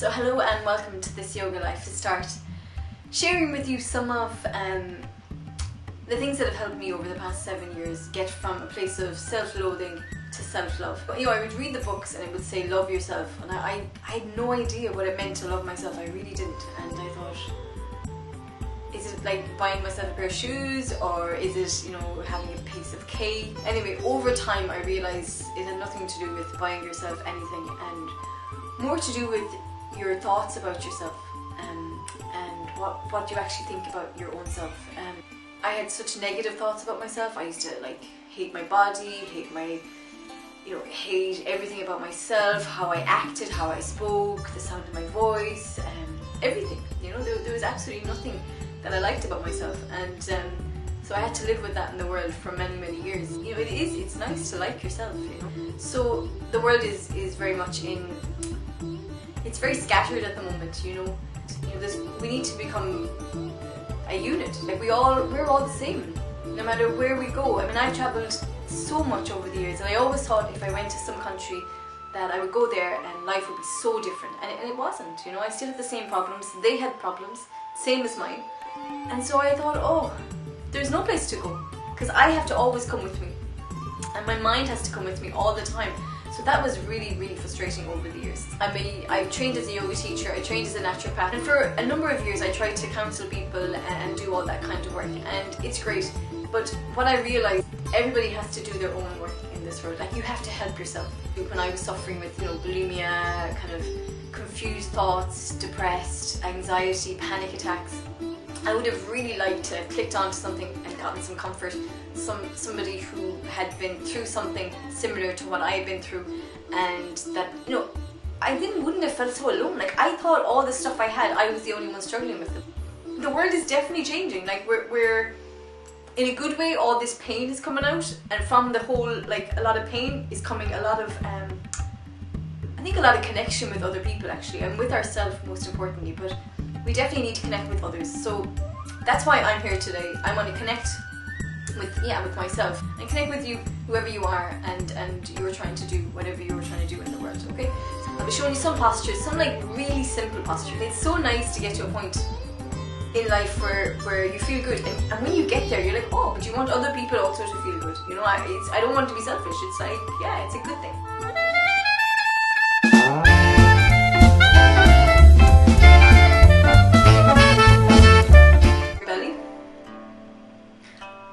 So hello and welcome to this Yoga Life to Start, sharing with you some of the things that have helped me over the past 7 years get from a place of self-loathing to self-love. You know, I would read the books and it would say love yourself, and I had no idea what it meant to love myself. I really didn't, and I thought, is it like buying myself a pair of shoes, or is it, you know, having a piece of cake? Anyway, over time I realised it had nothing to do with buying yourself anything, and more to do with your thoughts about yourself, and what you actually think about your own self. I had such negative thoughts about myself. I used to like hate my body, hate everything about myself, how I acted, how I spoke, the sound of my voice, everything. You know, there was absolutely nothing that I liked about myself, and so I had to live with that in the world for many years. You know, it's nice to like yourself, you know. So the world is very much it's very scattered at the moment, you know. We need to become a unit. Like we're all the same, no matter where we go. I mean, I've travelled so much over the years, and I always thought if I went to some country that I would go there and life would be so different, and it wasn't. You know, I still had the same problems. They had problems, same as mine, and so I thought, oh, there's no place to go, because I have to always come with me, and my mind has to come with me all the time. So that was really frustrating over the years. I trained as a yoga teacher, I trained as a naturopath, and for a number of years I tried to counsel people and do all that kind of work, and it's great. But what I realised, everybody has to do their own work in this world. Like, you have to help yourself. When I was suffering with, you know, bulimia, kind of confused thoughts, depressed, anxiety, panic attacks, I would have really liked to have clicked onto something and gotten some comfort. Somebody who had been through something similar to what I had been through, and that, you know, I wouldn't have felt so alone. Like, I thought all the stuff I had, I was the only one struggling with it. The world is definitely changing. Like, we're in a good way. All this pain is coming out, and from the whole, like, a lot of pain is coming a lot of I think a lot of connection with other people, actually, and with ourselves most importantly. But we definitely need to connect with others. So that's why I'm here today. I want to connect with myself, and connect with you, whoever you are, and you're trying to do whatever you're trying to do in the world. Okay, so I'll be showing you some postures, some like really simple postures. It's so nice to get to a point in life where you feel good, and when you get there, you're like, oh, but you want other people also to feel good. You know, I don't want to be selfish. It's like, yeah, it's a good thing.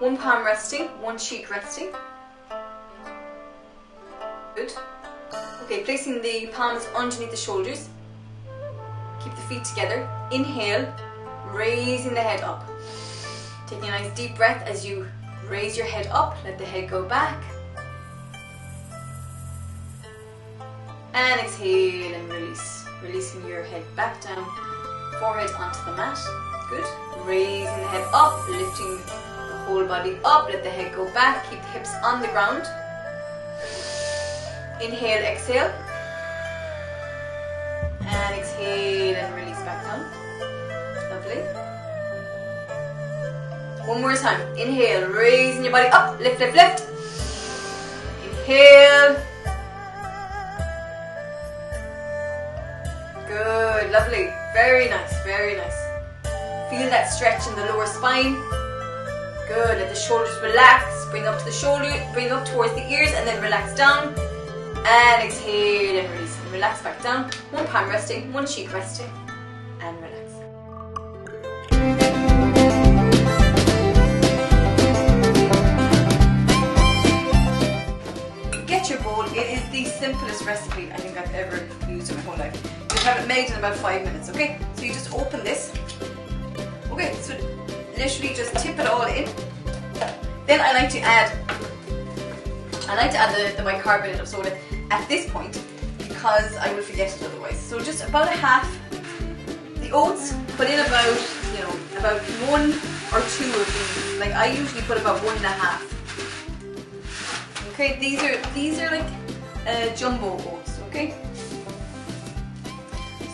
One palm resting, one cheek resting. Good. Okay, placing the palms underneath the shoulders. Keep the feet together. Inhale, raising the head up. Taking a nice deep breath as you raise your head up, let the head go back. And exhale and release. Releasing your head back down, forehead onto the mat. Good. Raising the head up, lifting whole body up, let the head go back, keep the hips on the ground. Inhale, exhale, and exhale and release back down. Lovely. One more time. Inhale, raising your body up, lift. Inhale. Good, lovely, very nice. Feel that stretch in the lower spine. Good, let the shoulders relax, bring up to the shoulder, bring up towards the ears, and then relax down, and exhale and release, and relax back down. One palm resting, one cheek resting, and relax. Get your bowl. It is the simplest recipe I think I've ever used in my whole life. You have it made in about 5 minutes, okay? So you just open this. Okay, so literally just tip it all in. Then I like to add the bicarbonate of soda at this point, because I will forget it otherwise. So just about a half. The oats, put in about 1 or 2 of these. Like, I usually put about 1.5. Okay, these are like jumbo oats. Okay,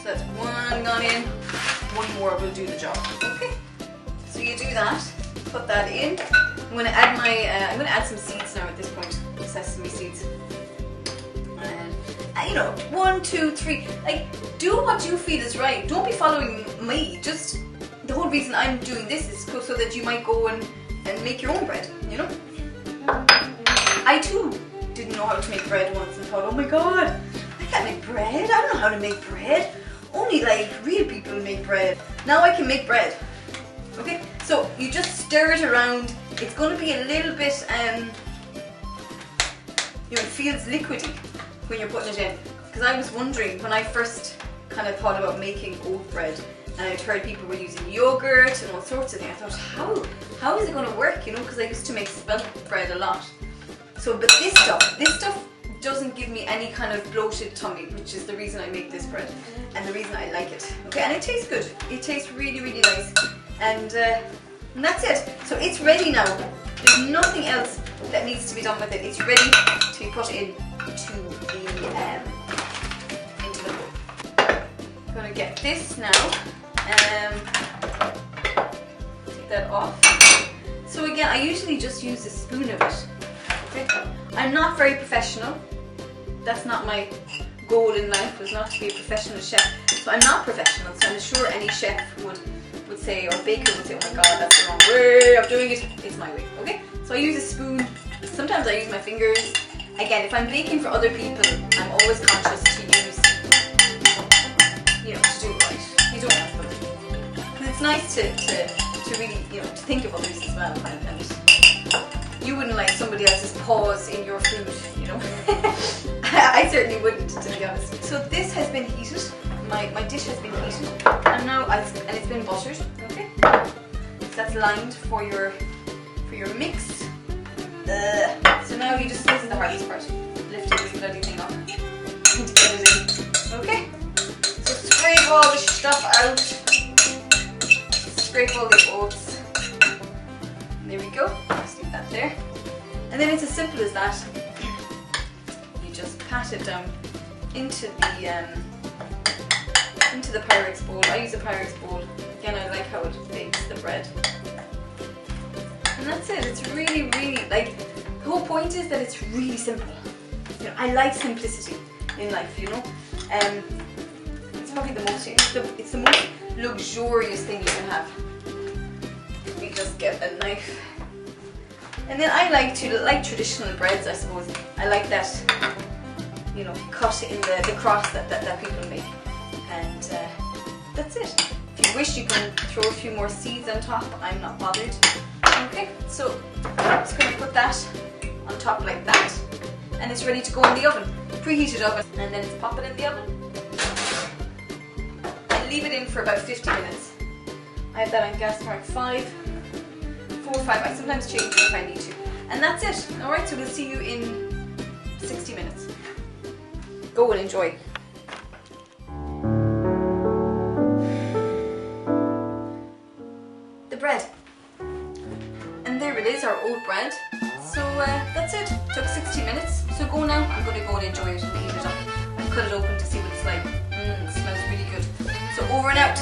so that's 1 gone in. 1 more will do the job. Okay. So you do that, put that in. I'm going to add some seeds now at this point, sesame seeds. And you know, 1, 2, 3. Like, do what you feel is right. Don't be following me. Just, the whole reason I'm doing this is so that you might go and make your own bread, you know? I too didn't know how to make bread once and thought, oh my god, I can't make bread. I don't know how to make bread. Only like real people make bread. Now I can make bread. Okay, so you just stir it around. It's going to be a little bit, you know, it feels liquidy when you're putting it in. Because I was wondering when I first kind of thought about making oat bread, and I'd heard people were using yogurt and all sorts of things. I thought, how is it going to work? You know, because I used to make spelt bread a lot. So, but this stuff doesn't give me any kind of bloated tummy, which is the reason I make this bread and the reason I like it. Okay, and it tastes good. It tastes really, really nice. And that's it. So it's ready now. There's nothing else that needs to be done with it. It's ready to be put into the bowl. I'm gonna get this now. Take that off. So again, I usually just use a spoon of it. Okay? I'm not very professional. That's not my goal in life, was not to be a professional chef. So I'm not professional, so I'm sure any chef would say, or baker would say, oh my god, that's the wrong way of doing it. It's my way, okay? So I use a spoon. Sometimes I use my fingers. Again, if I'm baking for other people, I'm always conscious to use, you know, to do it right. You don't have to. Because it's nice to really, you know, to think of others as well. And you wouldn't like somebody else's paws in your food, you know? I certainly wouldn't, to be honest. So this has been heated. My dish has been heated, and now and it's been buttered. Okay, so that's lined for your mix. So now you just, this is the hardest part, lifting this bloody thing up and to get it in. Okay, so scrape all the stuff out. Scrape all the oats. And there we go. Just leave that there. And then it's as simple as that. You just pat it down into the Pyrex bowl. I use a Pyrex bowl. Again, I like how it bakes the bread. And that's it. It's really, really, like, the whole point is that it's really simple. You know, I like simplicity in life, you know. It's probably the most, it's the most luxurious thing you can have. You just get a knife. And then I like traditional breads, I suppose. I like that, you know, cut in the cross that people make. And that's it. If you wish, you can throw a few more seeds on top. I'm not bothered. Okay, so I'm just going to put that on top like that. And it's ready to go in the oven. Preheated oven. And then just pop it in the oven. And leave it in for about 50 minutes. I have that on gas mark 5, 4 or 5. I sometimes change it if I need to. And that's it. Alright, so we'll see you in 60 minutes. Go and enjoy. Bread. And there it is, our oat bread. So that's it. Took 60 minutes. So go now. I'm going to go and enjoy it and eat it up and cut it open to see what it's like. It smells really good. So over and out.